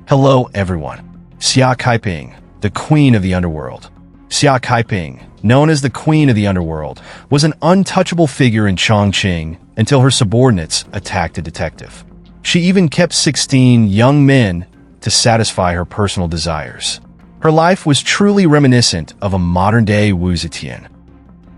Hello everyone. Xia Caiping, the queen of the underworld. Xia Caiping, known as the queen of the underworld, was an untouchable figure in Chongqing until her subordinates attacked a detective. She even kept 16 young men to satisfy her personal desires. Her life was truly reminiscent of a modern-day Wu Zetian.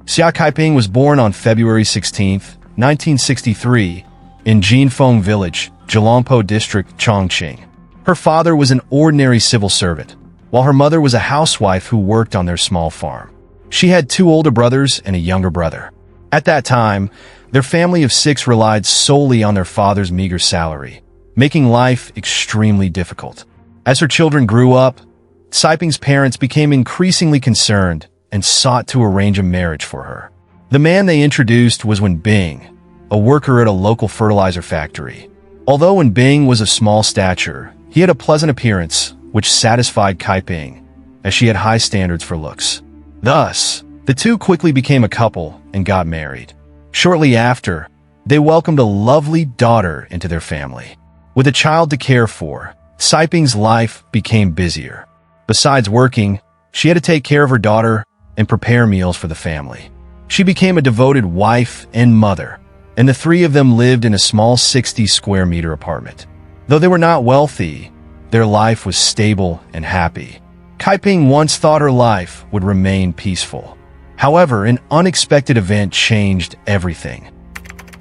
Xia Caiping was born on February 16, 1963, in Jinfeng Village, Zhelongpo District, Chongqing. Her father was an ordinary civil servant, while her mother was a housewife who worked on their small farm. She had 2 older brothers and a younger brother. At that time, their family of 6 relied solely on their father's meager salary, making life extremely difficult. As her children grew up, Caiping's parents became increasingly concerned and sought to arrange a marriage for her. The man they introduced was Wen Bing, a worker at a local fertilizer factory. Although Wen Bing was of small stature, he had a pleasant appearance, which satisfied Caiping, as she had high standards for looks. Thus, the two quickly became a couple and got married. Shortly after, they welcomed a lovely daughter into their family. With a child to care for, Caiping's life became busier. Besides working, she had to take care of her daughter and prepare meals for the family. She became a devoted wife and mother, and the 3 of them lived in a small 60-square-meter apartment. Though they were not wealthy, their life was stable and happy. Caiping once thought her life would remain peaceful. However, an unexpected event changed everything.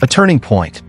A turning point.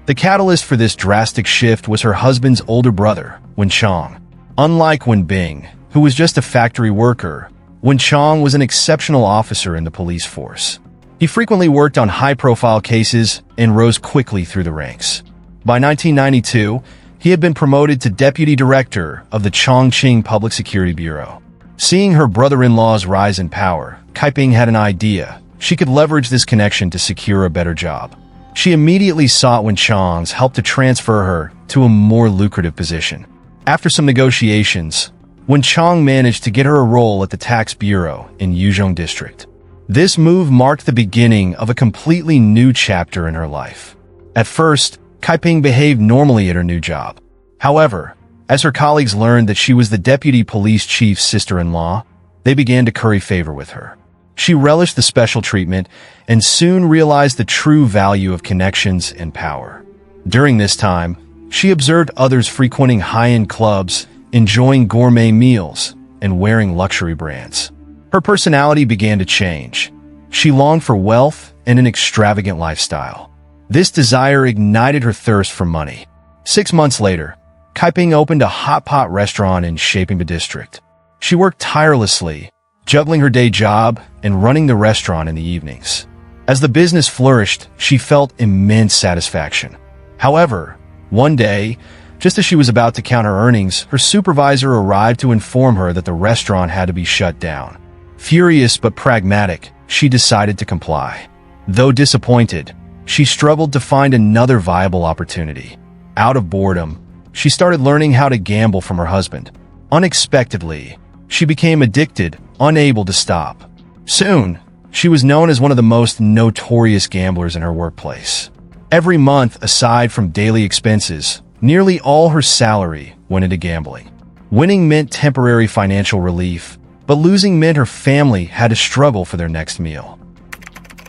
The catalyst for this drastic shift was her husband's older brother, Wen Chong. Unlike Wen Bing, who was just a factory worker, Wen Chong was an exceptional officer in the police force. He frequently worked on high-profile cases and rose quickly through the ranks. By 1992, he had been promoted to deputy director of the Chongqing Public Security Bureau. Seeing her brother-in-law's rise in power, Caiping had an idea. She could leverage this connection to secure a better job. She immediately sought Wen Chong's help to transfer her to a more lucrative position. After some negotiations, Wen Chong managed to get her a role at the tax bureau in Yuzhong District. This move marked the beginning of a completely new chapter in her life. At first, Caiping behaved normally at her new job. However, as her colleagues learned that she was the deputy police chief's sister-in-law, they began to curry favor with her. She relished the special treatment and soon realized the true value of connections and power. During this time, she observed others frequenting high-end clubs, enjoying gourmet meals, and wearing luxury brands. Her personality began to change. She longed for wealth and an extravagant lifestyle. This desire ignited her thirst for money. 6 months later, Caiping opened a hot pot restaurant in Xie District. She worked tirelessly, juggling her day job and running the restaurant in the evenings. As the business flourished, she felt immense satisfaction. However, one day, just as she was about to count her earnings, her supervisor arrived to inform her that the restaurant had to be shut down. Furious but pragmatic, she decided to comply. Though disappointed, she struggled to find another viable opportunity. Out of boredom, she started learning how to gamble from her husband. Unexpectedly, she became addicted, unable to stop. Soon, she was known as one of the most notorious gamblers in her workplace. Every month, aside from daily expenses, nearly all her salary went into gambling. Winning meant temporary financial relief, but losing meant her family had to struggle for their next meal.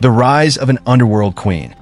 The rise of an underworld queen.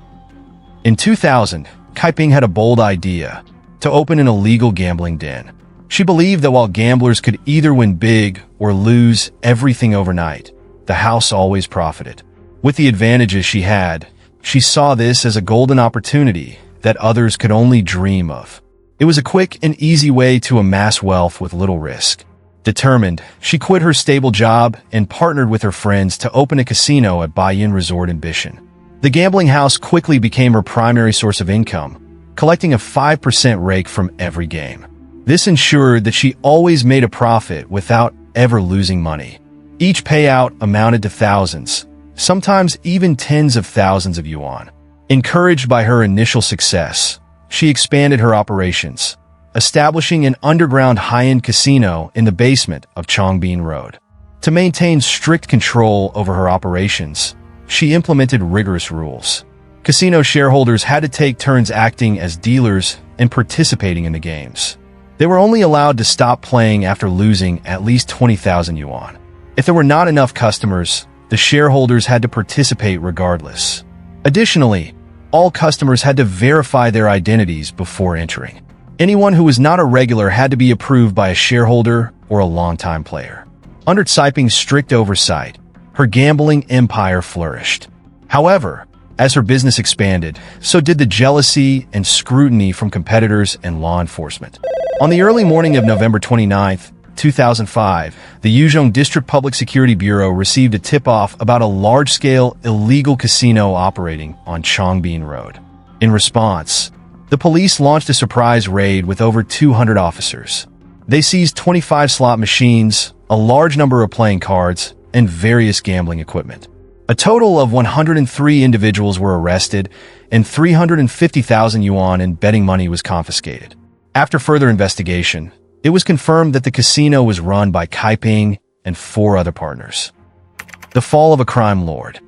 In 2000, Caiping had a bold idea to open an illegal gambling den. She believed that while gamblers could either win big or lose everything overnight, the house always profited. With the advantages she had, she saw this as a golden opportunity that others could only dream of. It was a quick and easy way to amass wealth with little risk. Determined, she quit her stable job and partnered with her friends to open a casino at Baiyin Resort in Bishan. The gambling house quickly became her primary source of income, collecting a 5% rake from every game. This ensured that she always made a profit without ever losing money. Each payout amounted to thousands, sometimes even tens of thousands of yuan. Encouraged by her initial success, she expanded her operations, establishing an underground high-end casino in the basement of Chongqing Road. To maintain strict control over her operations, she implemented rigorous rules. Casino shareholders had to take turns acting as dealers and participating in the games. They were only allowed to stop playing after losing at least 20,000 yuan. If there were not enough customers, the shareholders had to participate regardless. Additionally, all customers had to verify their identities before entering. Anyone who was not a regular had to be approved by a shareholder or a longtime player. Under Xie Ping's strict oversight, her gambling empire flourished. However, as her business expanded, so did the jealousy and scrutiny from competitors and law enforcement. On the early morning of November 29, 2005, the Yuzhong District Public Security Bureau received a tip-off about a large-scale illegal casino operating on Chongqing Road. In response, the police launched a surprise raid with over 200 officers. They seized 25 slot machines, a large number of playing cards, and various gambling equipment. A total of 103 individuals were arrested, and 350,000 yuan in betting money was confiscated. After further investigation, it was confirmed that the casino was run by Cai Ping and 4 other partners. The fall of a crime lord.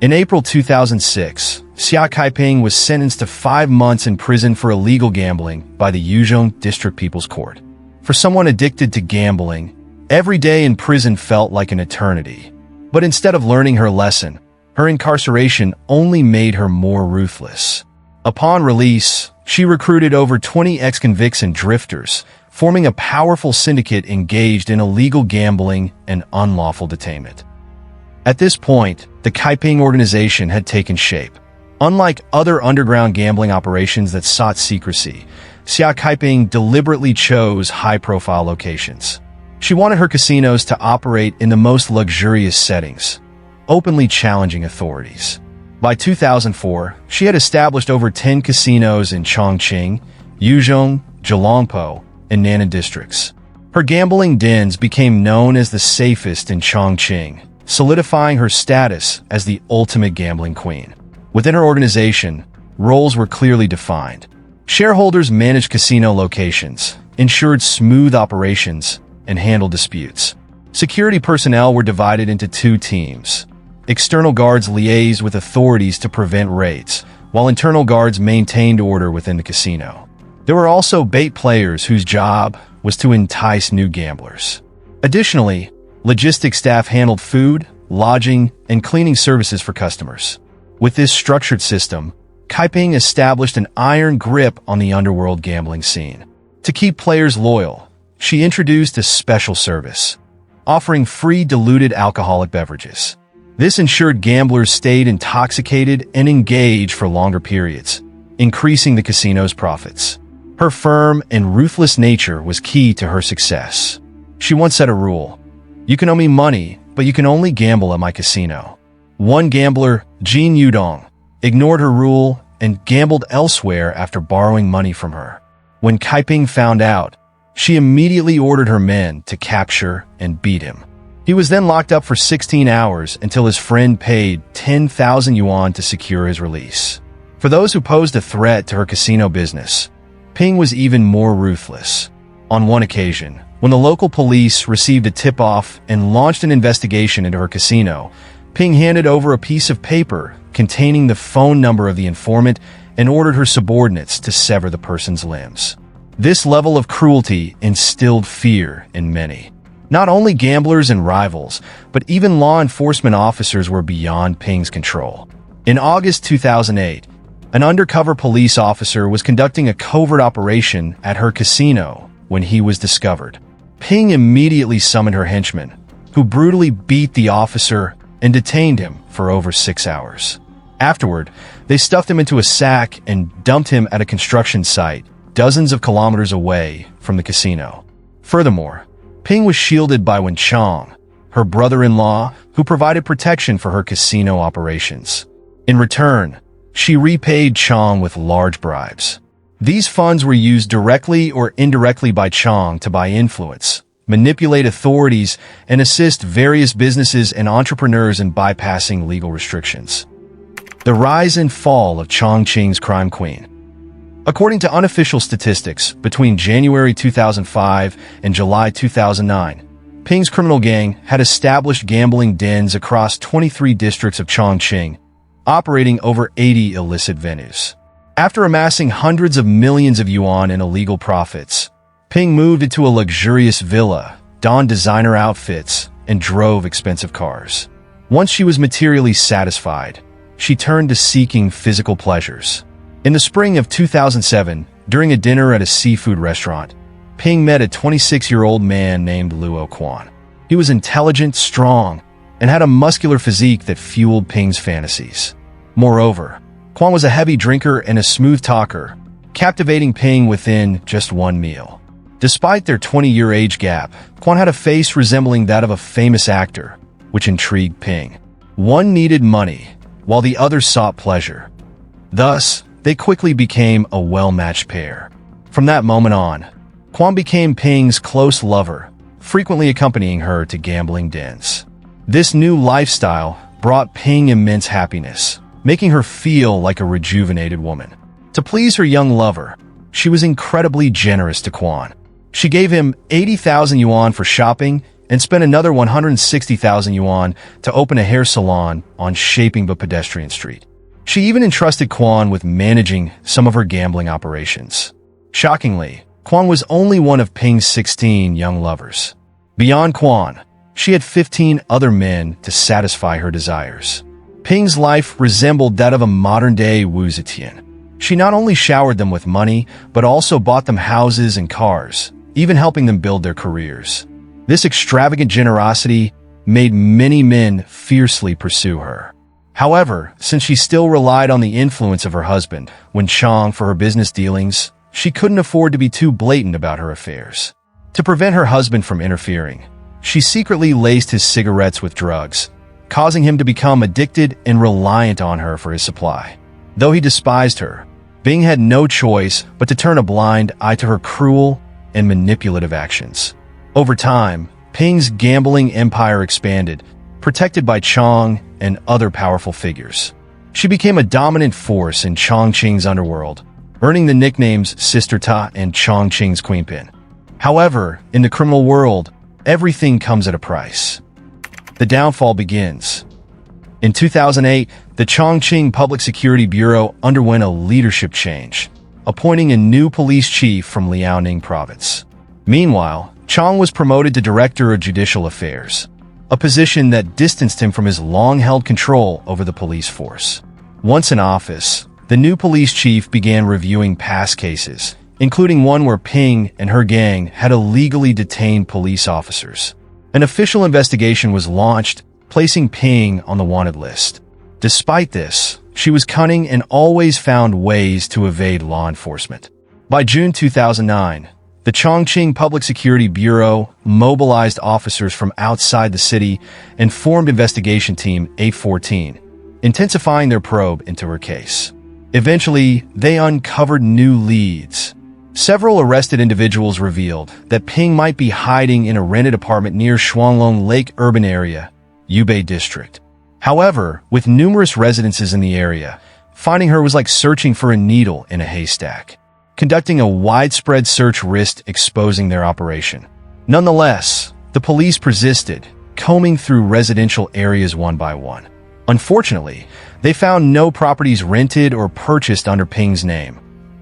In April 2006, Xia Caiping was sentenced to 5 months in prison for illegal gambling by the Yuzhong District People's Court. For someone addicted to gambling, every day in prison felt like an eternity. But instead of learning her lesson, her incarceration only made her more ruthless. Upon release, she recruited over 20 ex-convicts and drifters, forming a powerful syndicate engaged in illegal gambling and unlawful detainment. At this point, the Caiping organization had taken shape. Unlike other underground gambling operations that sought secrecy, Xia Caiping deliberately chose high-profile locations. She wanted her casinos to operate in the most luxurious settings, openly challenging authorities. By 2004, she had established over 10 casinos in Chongqing, Yuzhong, Zhelongpo, and Nannan districts. Her gambling dens became known as the safest in Chongqing, solidifying her status as the ultimate gambling queen. Within her organization, roles were clearly defined. Shareholders managed casino locations, ensured smooth operations, and handled disputes. Security personnel were divided into 2 teams. External guards liaised with authorities to prevent raids, while internal guards maintained order within the casino. There were also bait players whose job was to entice new gamblers. Additionally, logistics staff handled food, lodging, and cleaning services for customers. With this structured system, Caiping established an iron grip on the underworld gambling scene. To keep players loyal, she introduced a special service, offering free diluted alcoholic beverages. This ensured gamblers stayed intoxicated and engaged for longer periods, increasing the casino's profits. Her firm and ruthless nature was key to her success. She once set a rule: "You can owe me money, but you can only gamble at my casino." One gambler, Jin Yudong, ignored her rule and gambled elsewhere after borrowing money from her. When Caiping found out, she immediately ordered her men to capture and beat him. He was then locked up for 16 hours until his friend paid 10,000 yuan to secure his release. For those who posed a threat to her casino business, Ping was even more ruthless. On one occasion, when the local police received a tip-off and launched an investigation into her casino, Ping handed over a piece of paper containing the phone number of the informant and ordered her subordinates to sever the person's limbs. This level of cruelty instilled fear in many. Not only gamblers and rivals, but even law enforcement officers were beyond Ping's control. In August 2008, an undercover police officer was conducting a covert operation at her casino when he was discovered. Ping immediately summoned her henchmen, who brutally beat the officer and detained him for over 6 hours. Afterward, they stuffed him into a sack and dumped him at a construction site dozens of kilometers away from the casino. Furthermore, Ping was shielded by Wen Chong, her brother-in-law, who provided protection for her casino operations. In return, she repaid Chong with large bribes. These funds were used directly or indirectly by Chong to buy influence, manipulate authorities, and assist various businesses and entrepreneurs in bypassing legal restrictions. The rise and fall of Chongqing's crime queen. According to unofficial statistics, between January 2005 and July 2009, Ping's criminal gang had established gambling dens across 23 districts of Chongqing, operating over 80 illicit venues. After amassing hundreds of millions of yuan in illegal profits, Ping moved into a luxurious villa, donned designer outfits, and drove expensive cars. Once she was materially satisfied, she turned to seeking physical pleasures. In the spring of 2007, during a dinner at a seafood restaurant, Ping met a 26-year-old man named Luo Quan. He was intelligent, strong, and had a muscular physique that fueled Ping's fantasies. Moreover, Quan was a heavy drinker and a smooth talker, captivating Ping within just one meal. Despite their 20-year age gap, Quan had a face resembling that of a famous actor, which intrigued Ping. One needed money, while the other sought pleasure. Thus, they quickly became a well-matched pair. From that moment on, Quan became Ping's close lover, frequently accompanying her to gambling dens. This new lifestyle brought Ping immense happiness, making her feel like a rejuvenated woman. To please her young lover, she was incredibly generous to Quan. She gave him 80,000 yuan for shopping and spent another 160,000 yuan to open a hair salon on Shapingba Pedestrian Street. She even entrusted Quan with managing some of her gambling operations. Shockingly, Quan was only one of Ping's 16 young lovers. Beyond Quan, she had 15 other men to satisfy her desires. Ping's life resembled that of a modern-day Wu Zetian. She not only showered them with money, but also bought them houses and cars, even helping them build their careers. This extravagant generosity made many men fiercely pursue her. However, since she still relied on the influence of her husband, Wen Chong, for her business dealings, she couldn't afford to be too blatant about her affairs. To prevent her husband from interfering, she secretly laced his cigarettes with drugs, causing him to become addicted and reliant on her for his supply. Though he despised her, Ping had no choice but to turn a blind eye to her cruel and manipulative actions. Over time, Ping's gambling empire expanded, protected by Chong and other powerful figures. She became a dominant force in Chongqing's underworld, earning the nicknames Sister Ta and Chongqing's Queenpin. However, in the criminal world, everything comes at a price. The downfall begins. In 2008, the Chongqing Public Security Bureau underwent a leadership change, appointing a new police chief from Liaoning province. Meanwhile, Chong was promoted to Director of Judicial Affairs, a position that distanced him from his long-held control over the police force. Once in office, the new police chief began reviewing past cases, including one where Ping and her gang had illegally detained police officers. An official investigation was launched, placing Ping on the wanted list. Despite this, she was cunning and always found ways to evade law enforcement. By June 2009, the Chongqing Public Security Bureau mobilized officers from outside the city and formed investigation team 814, intensifying their probe into her case. Eventually, they uncovered new leads. Several arrested individuals revealed that Ping might be hiding in a rented apartment near Shuanglong Lake urban area, Yubei district. However, with numerous residences in the area, finding her was like searching for a needle in a haystack. Conducting a widespread search risked exposing their operation. Nonetheless, the police persisted, combing through residential areas one by one. Unfortunately, they found no properties rented or purchased under Ping's name,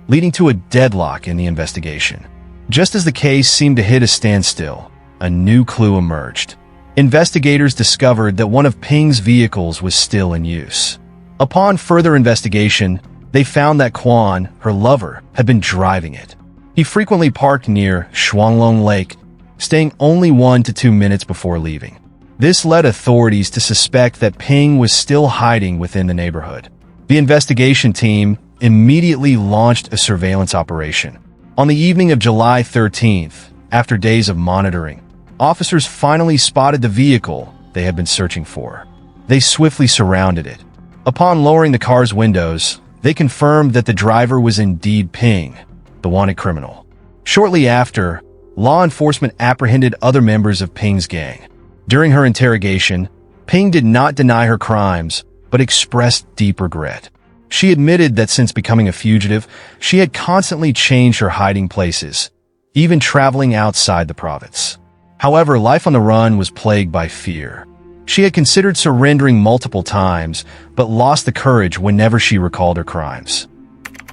leading to a deadlock in the investigation. Just as the case seemed to hit a standstill, a new clue emerged. Investigators discovered that one of Ping's vehicles was still in use. Upon further investigation, they found that Quan, her lover, had been driving it. He frequently parked near Shuanglong Lake, staying only 1 to 2 minutes before leaving. This led authorities to suspect that Ping was still hiding within the neighborhood. The investigation team immediately launched a surveillance operation. On the evening of July 13th, after days of monitoring, officers finally spotted the vehicle they had been searching for. They swiftly surrounded it. Upon lowering the car's windows, they confirmed that the driver was indeed Ping, the wanted criminal. Shortly after, law enforcement apprehended other members of Ping's gang. During her interrogation, Ping did not deny her crimes, but expressed deep regret. She admitted that since becoming a fugitive, she had constantly changed her hiding places, even traveling outside the province. However, life on the run was plagued by fear. She had considered surrendering multiple times, but lost the courage whenever she recalled her crimes.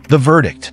The verdict.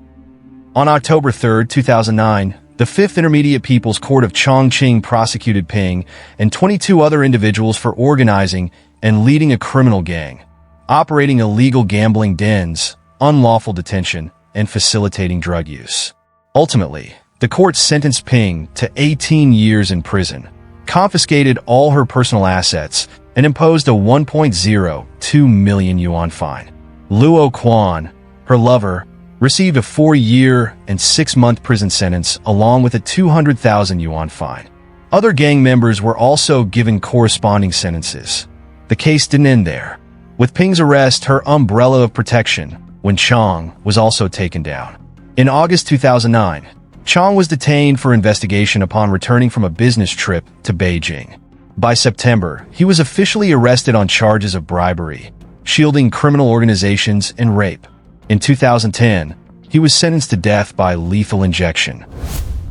On October 3, 2009, The Fifth Intermediate People's Court of Chongqing prosecuted Ping and 22 other individuals for organizing and leading a criminal gang, operating illegal gambling dens, unlawful detention, and facilitating drug use. Ultimately, the court sentenced Ping to 18 years in prison, confiscated all her personal assets, and imposed a 1.02 million yuan fine. Luo Quan, her lover, received a 4-year and 6-month prison sentence along with a 200,000 yuan fine. Other gang members were also given corresponding sentences. The case didn't end there. With Ping's arrest, her umbrella of protection, Wen Chong, was also taken down. In August 2009, Chong was detained for investigation upon returning from a business trip to Beijing. By September, he was officially arrested on charges of bribery, shielding criminal organizations, and rape. In 2010, he was sentenced to death by lethal injection.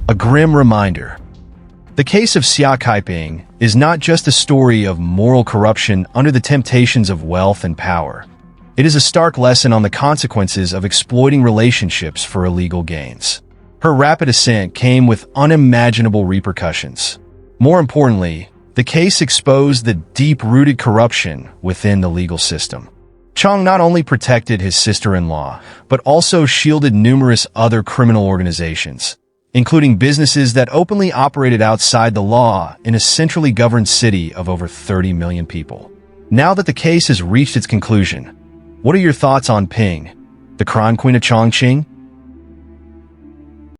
A grim reminder. The case of Xia Caiping is not just a story of moral corruption under the temptations of wealth and power. It is a stark lesson on the consequences of exploiting relationships for illegal gains. Her rapid ascent came with unimaginable repercussions. More importantly, the case exposed the deep-rooted corruption within the legal system. Chong not only protected his sister-in-law, but also shielded numerous other criminal organizations, including businesses that openly operated outside the law in a centrally governed city of over 30 million people. Now that the case has reached its conclusion, what are your thoughts on Ping, the crime queen of Chongqing?